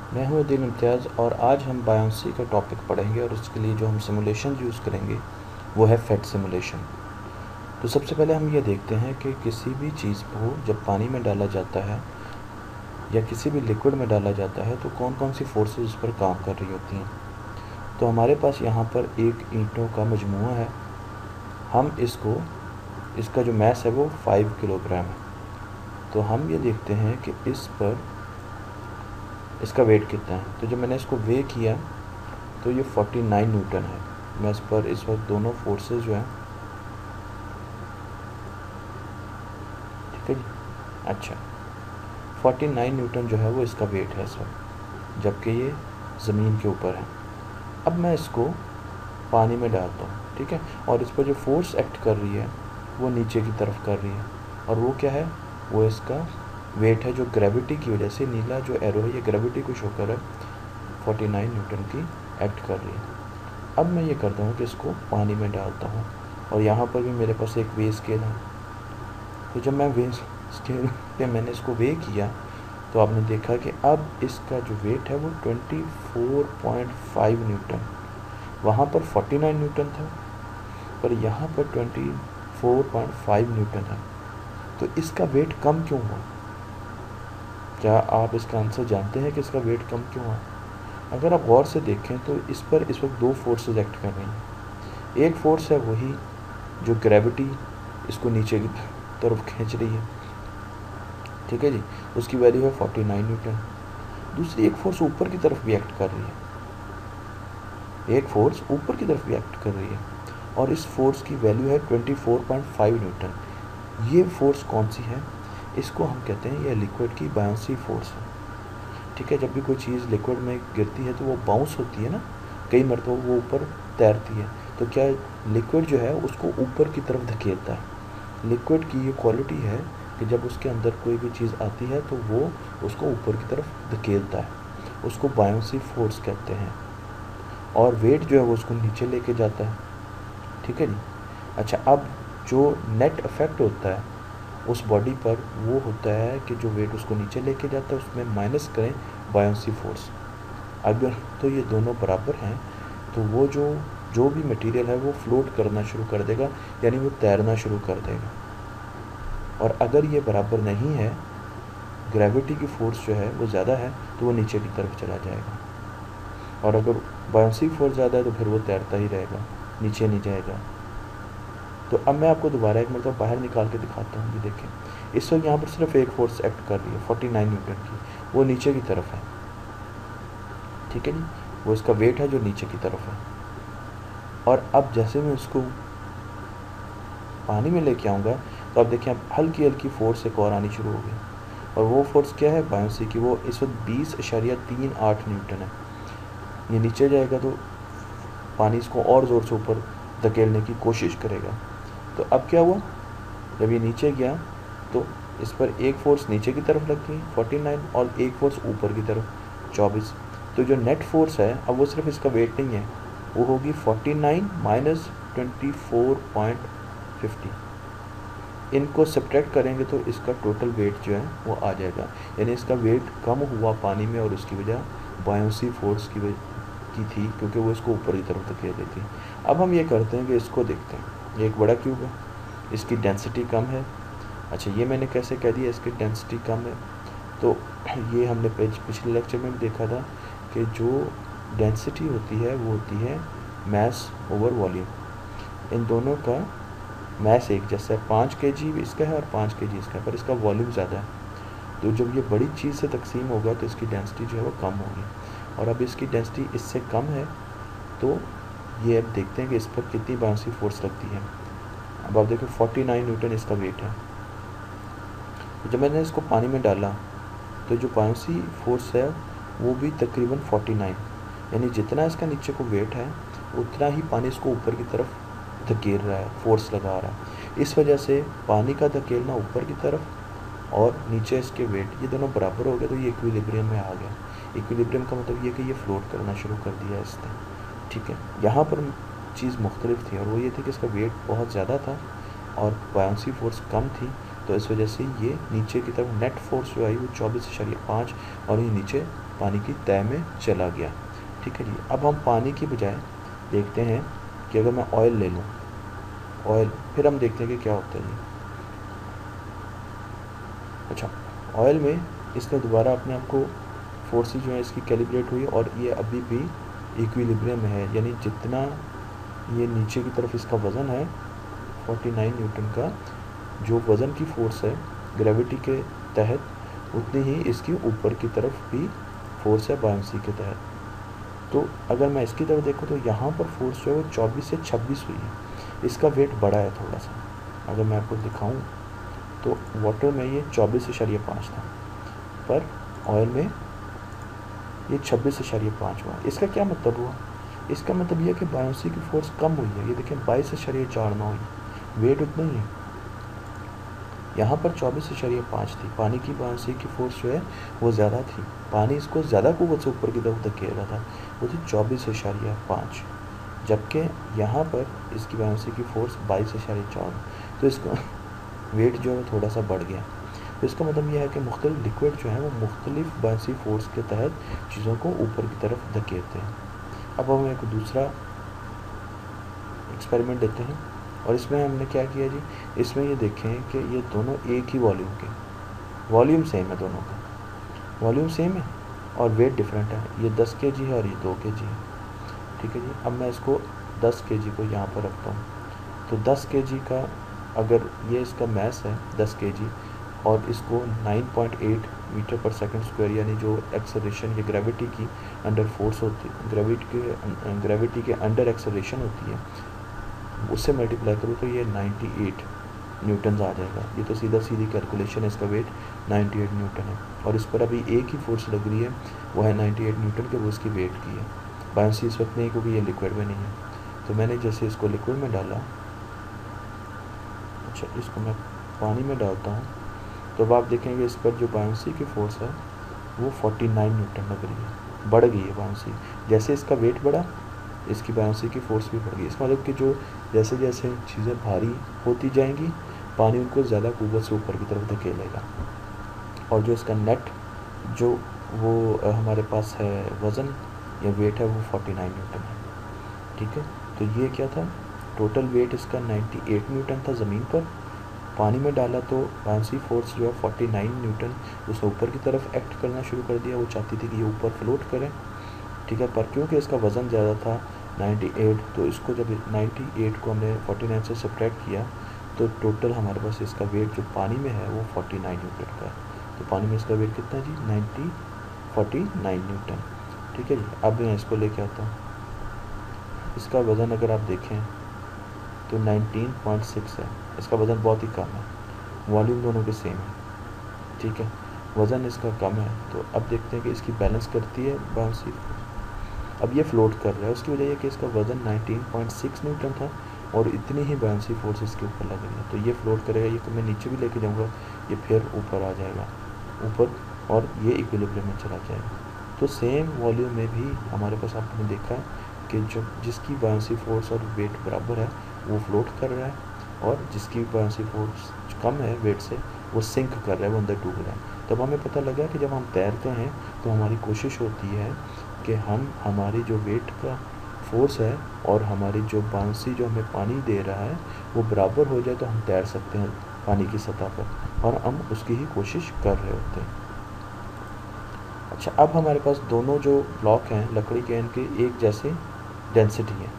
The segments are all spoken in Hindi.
मैं हूँ उद्दीन इम्तियाज़ और आज हम बायोंसी का टॉपिक पढ़ेंगे और उसके लिए जो हम सिमुलेशन यूज़ करेंगे वो है फेट सिमुलेशन। तो सबसे पहले हम ये देखते हैं कि किसी भी चीज़ को जब पानी में डाला जाता है या किसी भी लिक्विड में डाला जाता है तो कौन कौन सी फोर्सेस उस पर काम कर रही होती हैं। तो हमारे पास यहाँ पर एक ईंटों का मजमूआ है। हम इसका जो मैस है वो 5 किलोग्राम है। तो हम ये देखते हैं कि इस पर इसका वेट कितना है। तो जब मैंने इसको वे किया तो ये 49 न्यूटन है। मैं इस पर इस वक्त दोनों फोर्सेस जो हैं, ठीक है जी, अच्छा 49 न्यूटन जो है वो इसका वेट है इस वक्त, जबकि ये ज़मीन के ऊपर है। अब मैं इसको पानी में डालता हूँ, ठीक है, और इस पर जो फोर्स एक्ट कर रही है वो नीचे की तरफ कर रही है, और वो क्या है, वो इसका वेट है जो ग्रेविटी की वजह से, नीला जो एरो है ये ग्रेविटी को शो कर रहा है, 49 न्यूटन की एक्ट कर रही है। अब मैं ये करता हूँ कि इसको पानी में डालता हूँ, और यहाँ पर भी मेरे पास एक वे स्केल है। तो जब मैं वे स्केल पे मैंने इसको वे किया तो आपने देखा कि अब इसका जो वेट है वो 24.5 न्यूटन, वहाँ पर 49 न्यूटन था पर यहाँ पर 24.5 न्यूटन है। तो इसका वेट कम क्यों हुआ? क्या आप इसका आंसर जानते हैं कि इसका वेट कम क्यों हुआ? अगर आप गौर से देखें तो इस पर इस वक्त दो फोर्सेस एक्ट कर रही हैं। एक फोर्स है वही जो ग्रेविटी इसको नीचे की तरफ खींच रही है, ठीक है जी, उसकी वैल्यू है 49 न्यूटन। दूसरी एक फोर्स ऊपर की तरफ भी एक्ट कर रही है, एक फोर्स ऊपर की तरफ भी एक्ट कर रही है, और इस फोर्स की वैल्यू है 24.5 न्यूटन। ये फोर्स कौन सी है? इसको हम कहते हैं, यह लिक्विड की बायोंसी फोर्स है, ठीक है। जब भी कोई चीज़ लिक्विड में गिरती है तो वो बाउंस होती है ना, कई मरतबा वो ऊपर तैरती है। तो क्या लिक्विड जो है उसको ऊपर की तरफ धकेलता है। लिक्विड की ये क्वालिटी है कि जब उसके अंदर कोई भी चीज़ आती है तो वो उसको ऊपर की तरफ धकेलता है, उसको बायोंसी फोर्स कहते हैं। और वेट जो है वो उसको नीचे लेके जाता है, ठीक है जी। अच्छा, अब जो नेट इफेक्ट होता है उस बॉडी पर वो होता है कि जो वेट उसको नीचे लेके जाता है उसमें माइनस करें बायोंसी फोर्स। अगर तो ये दोनों बराबर हैं तो वो जो जो भी मटेरियल है वो फ्लोट करना शुरू कर देगा, यानी वो तैरना शुरू कर देगा। और अगर ये बराबर नहीं है, ग्रेविटी की फोर्स जो है वो ज़्यादा है, तो वो नीचे की तरफ चला जाएगा। और अगर बायोंसी फोर्स ज़्यादा है तो फिर वो तैरता ही रहेगा, नीचे नहीं जाएगा। तो अब मैं आपको दोबारा एक मतलब बाहर निकाल के दिखाता हूँ। ये देखें, इस वक्त यहाँ पर सिर्फ एक फोर्स एक्ट कर रही है 49 न्यूटन की, वो नीचे की तरफ है, ठीक है जी, वो इसका वेट है जो नीचे की तरफ है। और अब जैसे मैं उसको पानी में लेके आऊँगा तो अब देखिए, अब हल्की हल्की फोर्स एक और आनी शुरू हो गई, और वो फोर्स क्या है बायोंसी की, वो इस वक्त 20.38 न्यूटन है। ये नीचे जाएगा तो पानी इसको और ज़ोर से ऊपर धकेलने की कोशिश करेगा। तो अब क्या हुआ, जब ये नीचे गया तो इस पर एक फोर्स नीचे की तरफ लग गई 49 और एक फोर्स ऊपर की तरफ 24। तो जो नेट फोर्स है अब वो सिर्फ इसका वेट नहीं है, वो होगी 49 माइनस 24.50। इनको सब्ट्रैक्ट करेंगे तो इसका टोटल वेट जो है वो आ जाएगा, यानी इसका वेट कम हुआ पानी में, और उसकी वजह बायोंसी फोर्स की थी, क्योंकि वो इसको ऊपर की तरफ धकेल रही थी। अब हम ये करते हैं कि इसको देखते हैं। ये एक बड़ा क्यूब है, इसकी डेंसिटी कम है। अच्छा, ये मैंने कैसे कह दिया इसकी डेंसिटी कम है? तो ये हमने पिछले लेक्चर में भी देखा था कि जो डेंसिटी होती है वो होती है मैस ओवर वॉल्यूम। इन दोनों का मैस एक जैसा है, 5 kg इसका है और 5 kg इसका है, पर इसका वॉल्यूम ज़्यादा है। तो जब ये बड़ी चीज़ से तकसीम होगा तो इसकी डेंसिटी जो है वो कम होगी, और अब इसकी डेंसिटी इससे कम है। तो ये अब देखते हैं कि इस पर कितनी बायोंसी फोर्स लगती है। अब आप देखो 49 न्यूटन इसका वेट है। तो जब मैंने इसको पानी में डाला तो जो बायोंसी फोर्स है वो भी तकरीबन 49, यानी जितना इसका नीचे को वेट है उतना ही पानी इसको ऊपर की तरफ धकेल रहा है, फोर्स लगा रहा है। इस वजह से पानी का धकेलना ऊपर की तरफ और नीचे इसके वेट, ये दोनों बराबर हो गए, तो ये इक्विलिब्रियम में आ गया। इक्विलिब्रियम का मतलब ये कि ये फ्लोट करना शुरू कर दिया इसने, ठीक है। यहाँ पर चीज़ मुख्तलिफ थी, और वो ये थी कि इसका वेट बहुत ज़्यादा था और बायोंसी फोर्स कम थी, तो इस वजह से ये नीचे की तरफ नेट फोर्स जो आई वो 24.5, और ये नीचे पानी की तह में चला गया। ठीक है जी। अब हम पानी की बजाय देखते हैं कि अगर मैं ऑयल ले लूँ, ऑयल, फिर हम देखते हैं कि क्या होता है जी। अच्छा, ऑयल में इसने दोबारा अपने आप को फोर्सेस जो है इसकी कैलिब्रेट हुई और ये अभी भी इक्विलिब्रियम में है, यानी जितना ये नीचे की तरफ इसका वज़न है 49 न्यूटन का, जो वज़न की फोर्स है ग्रेविटी के तहत, उतनी ही इसकी ऊपर की तरफ भी फोर्स है बायोंसी के तहत। तो अगर मैं इसकी तरफ देखूँ तो यहाँ पर फोर्स जो है वो 24 से 26 हुई है, इसका वेट बड़ा है थोड़ा सा। अगर मैं आपको दिखाऊँ तो वाटर में ये 24.5 था, पर ऑयल में ये 26.5 हुआ। इसका क्या मतलब हुआ? इसका मतलब यह कि बायोंसी की फोर्स कम हुई है। ये देखें 22.49 हुई, वेट उतना ही है। यहाँ पर 24.5 थी, पानी की बायोंसी की फोर्स जो है वो ज़्यादा थी, पानी इसको ज़्यादा कुव्वत से ऊपर की तरफ धकेल रहा था, वो थी 24.5, जबकि यहाँ पर इसकी बायोंसी की फोर्स 22.4, तो इसका वेट जो है थोड़ा सा बढ़ गया। तो इसका मतलब यह है कि मुख्तलिफ लिक्विड जो है वो मुख्तलिफ बायोंसी फोर्स के तहत चीज़ों को ऊपर की तरफ धकेलते हैं। अब हम एक दूसरा एक्सपेरिमेंट देते हैं और इसमें हमने क्या किया जी, इसमें ये देखें कि ये दोनों एक ही वॉल्यूम के, वॉल्यूम सेम है, दोनों का वॉल्यूम सेम है और वेट डिफरेंट है। ये 10 kg है और ये 2 kg है। ठीक है जी। अब मैं इसको 10 kg को यहाँ पर रखता हूँ, तो 10 kg का अगर ये इसका मैस है 10 kg और इसको 9.8 मीटर पर सेकंड स्क्वायर, यानी जो एक्सेलरेशन या ग्रेविटी की अंडर फोर्स होती है, ग्रेविटी के अंडर एक्सेलरेशन होती है, उससे मल्टीप्लाई करूँ तो ये 98 न्यूटन आ जाएगा। ये तो सीधा सीधी कैलकुलेशन है, इसका वेट 98 न्यूटन है और इस पर अभी एक ही फोर्स लग रही है, वो है 98 न्यूटन के, वो इसकी वेट की है। बायोंसी इस वक्त नहीं, क्योंकि ये लिक्विड में नहीं है। तो मैंने जैसे इसको लिक्विड में डाला, अच्छा इसको मैं पानी में डालता हूँ, तो अब आप देखेंगे इस पर जो बायोंसी की फोर्स है वो 49 न्यूटन लग रही है, बढ़ गई है बायोंसी। जैसे इसका वेट बढ़ा, इसकी बायोंसी की फोर्स भी बढ़ गई। इसका मतलब कि जो जैसे जैसे चीज़ें भारी होती जाएंगी, पानी उनको ज़्यादा कुव्वत से ऊपर की तरफ धकेलेगा और जो इसका नेट जो वो हमारे पास है वज़न या वेट है वो 49 न्यूटन है। ठीक है। तो ये क्या था, टोटल वेट इसका 98 न्यूटन था ज़मीन पर, पानी में डाला तो बायोंसी फोर्स जो है 49 न्यूटन, उसने ऊपर की तरफ एक्ट करना शुरू कर दिया। वो चाहती थी कि ये ऊपर फ्लोट करें। ठीक है। पर क्योंकि इसका वज़न ज़्यादा था 98, तो इसको जब 98 को हमने 49 से सब्ट्रैक्ट किया तो टोटल हमारे पास इसका वेट जो पानी में है वो 49 न्यूटन का है। तो पानी में इसका वेट कितना है जी, 49 न्यूटन। ठीक है जी। अब मैं इसको लेके आता हूँ, इसका वज़न अगर आप देखें तो 19.6 है, इसका वज़न बहुत ही कम है, वॉल्यूम दोनों के सेम है। ठीक है, वज़न इसका कम है। तो अब देखते हैं कि इसकी बैलेंस करती है बायोंसी। अब ये फ्लोट कर रहा है, उसकी वजह यह कि इसका वज़न 19.6 न्यूटन था और इतनी ही बायोंसी फोर्स इसके ऊपर लग रही है। तो ये फ्लोट करेगा, ये मैं नीचे भी लेके जाऊँगा, ये फिर ऊपर आ जाएगा ऊपर और ये इक्विलिब्रियम में चला जाएगा। तो सेम वॉल्यूम में भी हमारे पास आपने देखा कि जो जिसकी बायोंसी फोर्स और वेट बराबर है वो फ्लोट कर रहा है और जिसकी बायोंसी फोर्स कम है वेट से वो सिंक कर रहा है, वो अंदर डूब रहा है। तब हमें पता लगा कि जब हम तैरते हैं तो हमारी कोशिश होती है कि हम हमारी जो वेट का फोर्स है और हमारी जो बायोंसी जो हमें पानी दे रहा है वो बराबर हो जाए तो हम तैर सकते हैं पानी की सतह पर, और हम उसकी ही कोशिश कर रहे होते हैं। अच्छा, अब हमारे पास दोनों जो ब्लॉक हैं लकड़ी के, इनके एक जैसी डेंसिटी है।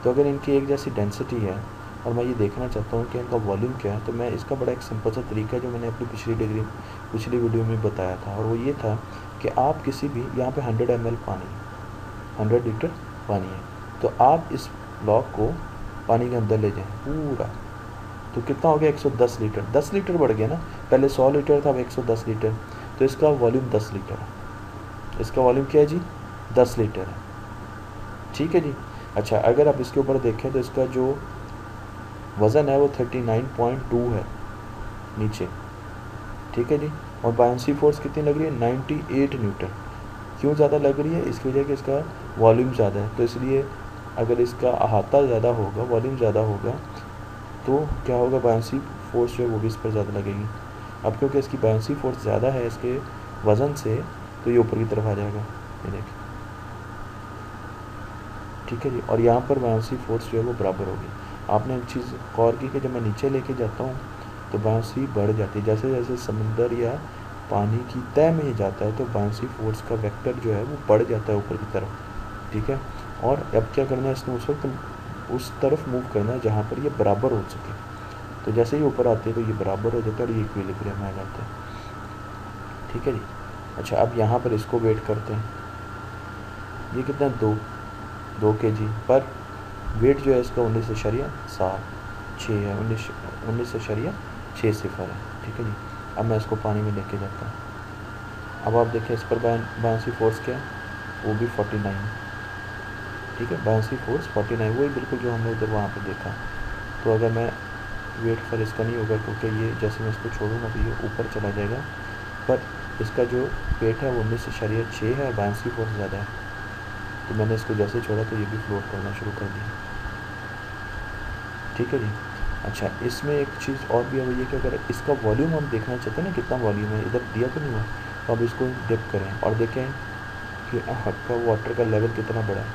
तो अगर इनकी एक जैसी डेंसिटी है और मैं ये देखना चाहता हूँ कि इनका वॉल्यूम क्या है, तो मैं इसका बड़ा एक सिंपल सा तरीका है जो मैंने अपनी पिछली वीडियो में बताया था, और वो ये था कि आप किसी भी, यहाँ पे 100 ml पानी, 100 लीटर पानी है, तो आप इस ब्लॉक को पानी के अंदर ले जाएं पूरा, तो कितना हो गया 110 लीटर। 10 लीटर बढ़ गया ना, पहले 100 लीटर था, अब 110 लीटर, तो इसका वॉल्यूम 10 लीटर है। इसका वॉल्यूम क्या है जी, 10 लीटर है। ठीक है जी। अच्छा, अगर आप इसके ऊपर देखें तो इसका जो वज़न है वो 39.2 है नीचे। ठीक है जी। और बायोंसी फोर्स कितनी लग रही है, 98 न्यूटन। क्यों ज़्यादा लग रही है, इसकी वजह कि इसका वॉल्यूम ज़्यादा है, तो इसलिए अगर इसका अहाता ज़्यादा होगा, वॉल्यूम ज़्यादा होगा, तो क्या होगा, बायोंसी फोर्स जो है वो भी इस पर ज़्यादा लगेगी। अब क्योंकि इसकी बायोंसी फोर्स ज़्यादा है इसके वज़न से, तो ये ऊपर की तरफ आ जाएगा, ये देखिए, ठीक है जी। और यहाँ पर बाउंसी फोर्स जो है वो बराबर होगी। आपने एक चीज़ गौर की कि जब मैं नीचे लेके जाता हूँ तो बाउंसी बढ़ जाती है, जैसे जैसे समंदर या पानी की तह में जाता है तो बाउंसी फोर्स का वेक्टर जो है वो बढ़ जाता है ऊपर की तरफ, ठीक है। और अब क्या करना है, इसने उस वक्त उस तरफ मूव करना है जहाँ पर ये बराबर हो सके। तो जैसे ही ऊपर आते हैं तो ये बराबर हो जाता है और ये इक्विलिब्रियम में आ जाता है, ठीक है जी। अच्छा, अब यहाँ पर इसको वेट करते हैं, ये कितना, 2 kg पर वेट जो है इसका 19.76 है, 19.60 है, ठीक है जी। अब मैं इसको पानी में लेके जाता हूँ। अब आप देखें इस पर बाउंसी फोर्स क्या है, वो भी 49, ठीक है। बाउंसी फोर्स 49 वही बिल्कुल जो हमने उधर वहाँ पे देखा। तो अगर मैं वेट पर इसका नहीं होगा क्योंकि ये जैसे मैं इसको छोड़ूंगा तो ये ऊपर चला जाएगा, पर इसका जो वेट है वो 19.6 है और बाउंसी फोर्स ज़्यादा है, तो मैंने इसको जैसे छोड़ा तो ये भी फ्लोट करना शुरू कर दिया, ठीक है जी। अच्छा, इसमें एक चीज़ और भी है, वो ये कि अगर इसका वॉल्यूम हम देखना चाहते हैं ना कितना वॉल्यूम है, इधर दिया तो नहीं हुआ, तो अब इसको डिप करें और देखें कि आपका वाटर का लेवल कितना बड़ा है।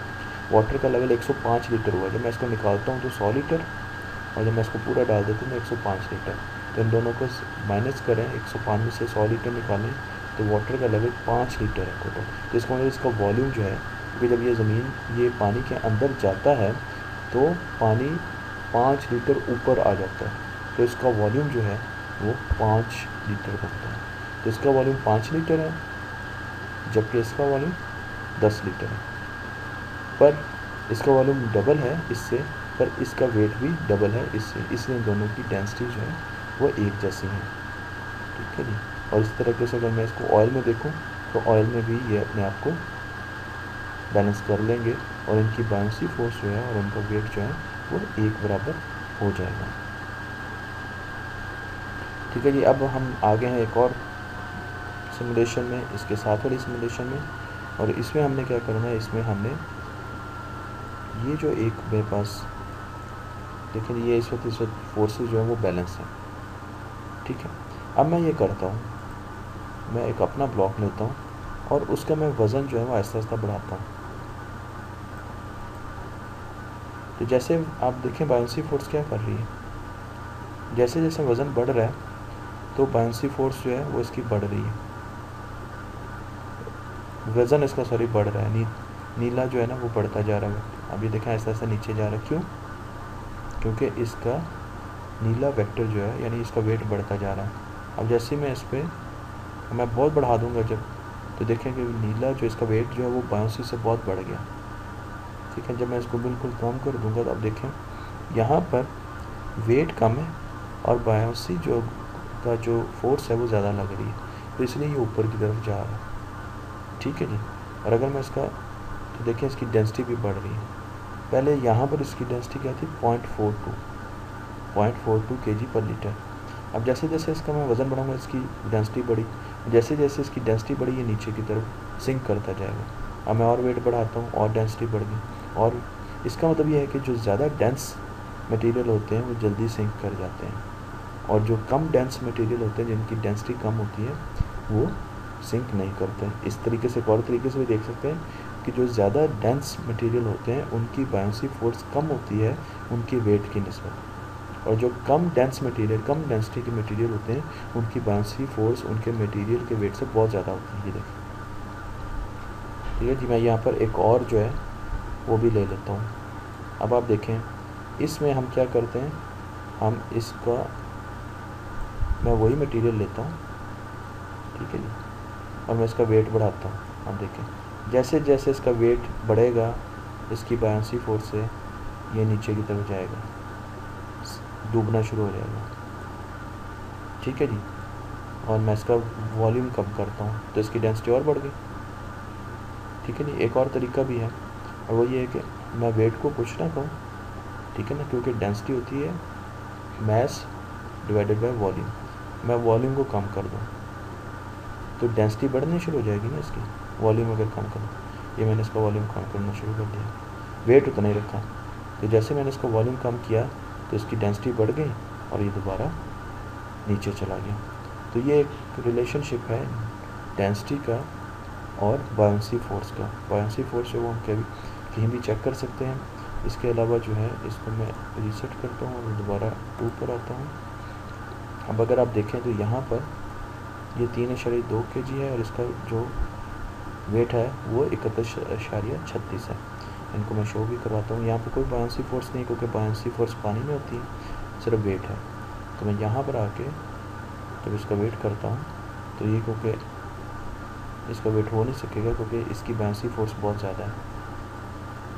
वाटर का लेवल 105 लीटर हुआ, जब मैं इसको निकालता हूँ तो 100 लीटर, और जब मैं इसको पूरा डाल देता हूँ तो 105 लीटर। तो इन दोनों को माइनस करें, 105 में से 100 लीटर निकालें तो वाटर का लेवल 5 लीटर है टोटल। तो इसका मतलब इसका वॉल्यूम जो है, क्योंकि जब ये ज़मीन ये पानी के अंदर जाता है तो पानी 5 लीटर ऊपर आ जाता है, तो इसका वॉल्यूम जो है वो 5 लीटर बनता है। तो इसका वॉल्यूम 5 लीटर है जबकि इसका वॉल्यूम 10 लीटर है, पर इसका वॉल्यूम डबल है इससे, पर इसका वेट भी डबल है इससे, इसलिए इन दोनों की डेंसिटी जो है वो एक जैसी है, ठीक है जी। और इस तरीके से अगर मैं इसको ऑयल में देखूं तो ऑयल में भी ये अपने आप को बैलेंस कर लेंगे और इनकी बाउंसी फोर्स जो है और उनका वेट जो है वो एक बराबर हो जाएगा, ठीक है जी। अब हम आगे हैं एक और सिमुलेशन में, इसके साथ वाली सिमुलेशन में, और इसमें हमने क्या करना है, इसमें हमने ये जो एक मेरे पास देखें, ये इस वक्त फोर्सेस जो है वो बैलेंस है, ठीक है। अब मैं ये करता हूँ, मैं एक अपना ब्लॉक लेता हूँ और उसका मैं वज़न जो है वो आहिस्ता आहिस्ता बढ़ाता हूँ। तो जैसे आप देखें बाउंसी फोर्स क्या कर रही है, जैसे जैसे वज़न बढ़ रहा है तो बाउंसी फोर्स जो है वो इसकी बढ़ रही है, वज़न इसका सॉरी बढ़ रहा है, नीला जो है ना वो बढ़ता जा रहा है। अब ये देखें आहिस्ता आहिस्ता नीचे जा रहा है, क्यों, क्योंकि इसका नीला वेक्टर जो है यानी इसका वेट बढ़ता जा रहा है। अब जैसे मैं इस पर मैं बहुत बढ़ा दूंगा जब, तो देखें कि नीला जो इसका वेट जो है वो बाउंसी से बहुत बढ़ गया, ठीक है। जब मैं इसको बिल्कुल कम कर दूंगा तो अब देखें यहाँ पर वेट कम है और बाउंसी जो का जो फोर्स है वो ज़्यादा लग रही है, तो इसलिए ये ऊपर की तरफ जा रहा है, ठीक है जी। और अगर मैं इसका तो देखें इसकी डेंसिटी भी बढ़ रही है, पहले यहाँ पर इसकी डेंसिटी क्या थी 0.42 kg पर लीटर। अब जैसे जैसे इसका मैं वज़न बढ़ाऊंगा इसकी डेंसिटी बढ़ी, जैसे जैसे इसकी डेंसिटी बढ़ी ये नीचे की तरफ सिंक करता जाएगा। अब मैं और वेट बढ़ाता हूँ और डेंसिटी बढ़ गई, और इसका मतलब ये है कि जो ज़्यादा डेंस मटेरियल होते हैं वो जल्दी सिंक कर जाते हैं, और जो कम डेंस मटेरियल होते हैं जिनकी डेंसिटी कम होती है वो सिंक नहीं करते हैं। इस तरीके से एक और तरीके से भी देख सकते हैं कि जो ज़्यादा डेंस मटेरियल होते हैं उनकी बाउंसी फोर्स कम होती है उनकी वेट की निस्बत, और जो कम डेंस मटेरियल कम डेंसिटी के मटेरियल होते हैं उनकी बाउंसी फोर्स उनके मटेरियल के वेट से बहुत ज़्यादा होती है। ये देखिए, ठीक है जी। मैं यहाँ पर एक और जो है वो भी ले लेता हूँ। अब आप देखें इसमें हम क्या करते हैं, हम इसका मैं वही मटेरियल लेता हूँ, ठीक है जी, और मैं इसका वेट बढ़ाता हूँ। अब देखें जैसे जैसे इसका वेट बढ़ेगा इसकी बाउंसी फोर्स से ये नीचे की तरफ जाएगा, डूबना शुरू हो जाएगा, ठीक है जी। और मैं इसका वॉल्यूम कम करता हूँ तो इसकी डेंसिटी और बढ़ गई, ठीक है जी। एक और तरीका भी है और वो ये है कि मैं वेट को कुछ ना कहूँ, ठीक है ना, क्योंकि डेंसिटी होती है मास डिवाइडेड बाय वॉल्यूम, मैं वॉल्यूम को कम कर दूँ तो डेंसिटी बढ़नी शुरू हो जाएगी ना इसकी, वॉल्यूम अगर कम करूँ, ये मैंने इसका वॉल्यूम कम करना शुरू कर दिया, वेट उतना ही रखा, तो जैसे मैंने इसका वॉल्यूम कम किया तो इसकी डेंसिटी बढ़ गई और ये दोबारा नीचे चला गया। तो ये एक रिलेशनशिप है डेंसिटी का और बायोंसी फोर्स का। बायोंसी फोर्स जो वो हम कहीं भी चेक कर सकते हैं। इसके अलावा जो है इसको मैं रीसेट करता हूँ और दोबारा 2 पर आता हूँ। अब अगर आप देखें तो यहाँ पर ये 3.2 kg है और इसका जो वेट है वो 31.36 है। इनको मैं शो भी करवाता हूँ। यहाँ पर कोई बायोंसी फोर्स नहीं, क्योंकि बायोंसी फोर्स पानी में होती है, सिर्फ वेट है। तो मैं यहाँ पर आके जब इसका वेट करता हूँ तो ये क्योंकि इसका वेट हो नहीं सकेगा क्योंकि इसकी बायोंसी फोर्स बहुत ज़्यादा है।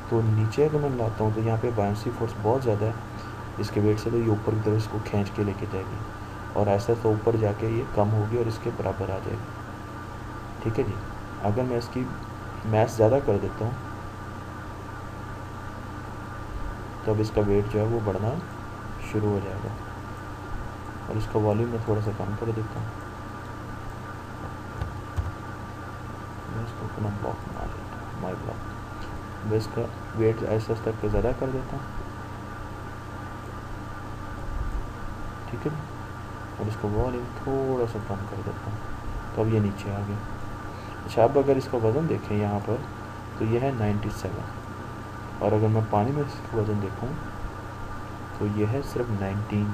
तो नीचे अगर मैं लाता हूँ तो यहाँ पे बायोंसी फोर्स बहुत ज़्यादा है इसके वेट से, तो ये ऊपर की तरफ इसको खींच के लेके जाएगी और ऐसा तो ऊपर जाके ये कम होगी और इसके बराबर आ जाएगी। ठीक है जी। अगर मैं इसकी मैथ ज़्यादा कर देता हूँ तो अब इसका वेट जो है वो बढ़ना शुरू हो जाएगा और इसका वॉल्यूम मैं थोड़ा सा कम कर देता हूँ। मैं इसको अपना ब्लॉक बना लेता हूँ, माई ब्लॉक। मैं इसका वेट ऐसा तक के ज़्यादा कर देता हूँ। ठीक है। और इसका वॉल्यूम थोड़ा सा कम कर देता हूँ तो अब ये नीचे आ गया। अच्छा, अब अगर इसका वज़न देखें यहाँ पर तो ये है 97 और अगर मैं पानी में इसका वज़न देखूँ तो ये है सिर्फ 19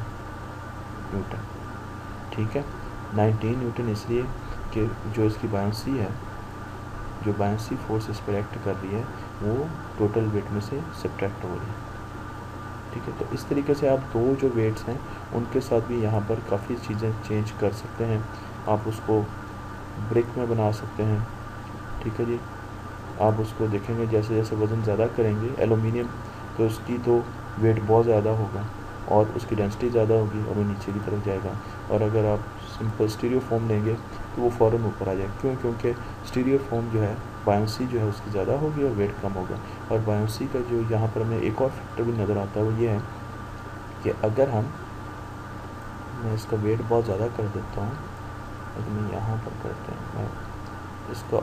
न्यूटन। ठीक है, 19 न्यूटन इसलिए कि जो इसकी बायोंसी है, जो बायोंसी फोर्स इस पर एक्ट कर रही है वो टोटल वेट में से सब्ट्रैक्ट हो रही है। ठीक है, तो इस तरीके से आप दो जो वेट्स हैं उनके साथ भी यहाँ पर काफ़ी चीज़ें चेंज कर सकते हैं। आप उसको ब्रिक में बना सकते हैं। ठीक है जी। आप उसको देखेंगे जैसे जैसे वज़न ज़्यादा करेंगे एलुमिनियम तो उसकी तो वेट बहुत ज़्यादा होगा और उसकी डेंसिटी ज़्यादा होगी और वो नीचे की तरफ जाएगा। और अगर आप सिंपल स्टीरियो फॉर्म लेंगे तो वो फ़ौरन ऊपर आ जाएगा। क्यों? क्योंकि स्टीरियो फॉर्म जो है बायोंसी जो है उसकी ज़्यादा होगी और वेट कम होगा। और बायोंसी का जो यहाँ पर हमें एक और फैक्टर भी नज़र आता है वो ये है कि अगर मैं इसका वेट बहुत ज़्यादा कर देता हूँ, अगर मैं यहाँ पर करते हैं मैं इसका,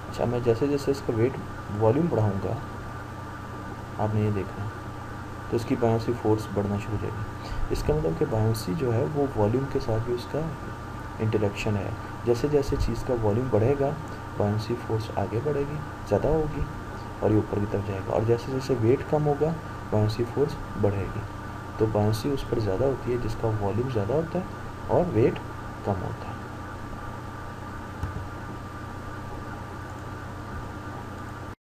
अच्छा, मैं जैसे जैसे इसका वेट वॉल्यूम बढ़ाऊँगा, आपने ये देखना है, तो इसकी बायोंसी फोर्स बढ़ना शुरू हो जाएगी। इसका मतलब कि बायोंसी जो है वो वॉल्यूम के साथ भी उसका इंटरेक्शन है। जैसे जैसे चीज़ का वॉल्यूम बढ़ेगा बायोंसी फोर्स आगे बढ़ेगी, ज़्यादा होगी और ये ऊपर की तरफ जाएगा। और जैसे जैसे वेट कम होगा बायोंसी फोर्स बढ़ेगी। तो बायोंसी उस पर ज़्यादा होती है जिसका वॉल्यूम ज़्यादा होता है और वेट कम होता है।